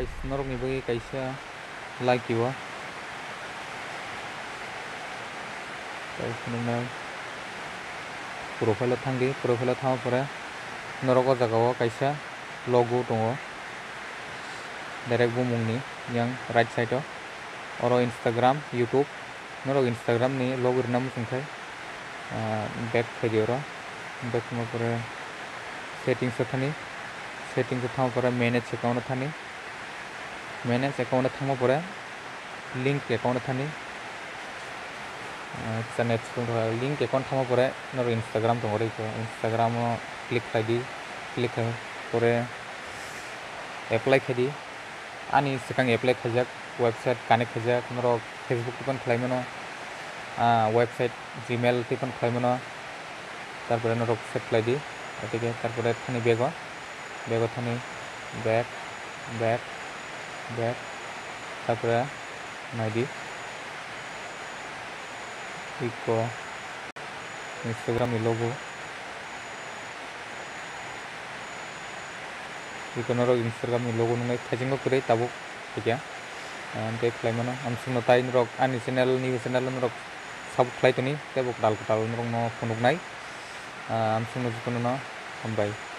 guys norok ni bagi kaisa like yo guys nungna profile thangdi profile thama pore norok o jaga o kaisa logo tongo direct bumungni yang right side o oro Instagram YouTube norok Instagram ni logo nam sungkai back page oro back mo pore settings thani settings thama pore manage account thani manage account thama pore link account thani channel link account thama pore nor Instagram tongo reiko Instagram o click khaidi click pore apply khaidi ani sekang apply khajak website connect khajak nor Facebook kon khlaimano website gmail kon khlaimano tarpore nor set khlaidi atike tarpore thani bego thani back tarpore naidi iko Instagram ni logo iko noro Instagram ni logo nungai thajingo kurei tabuk tikya ante khlaimano amsung no tai norok ani channel norok sub khlaitoni tebuk dal norok no phunuknai amsung no jikono no hambai।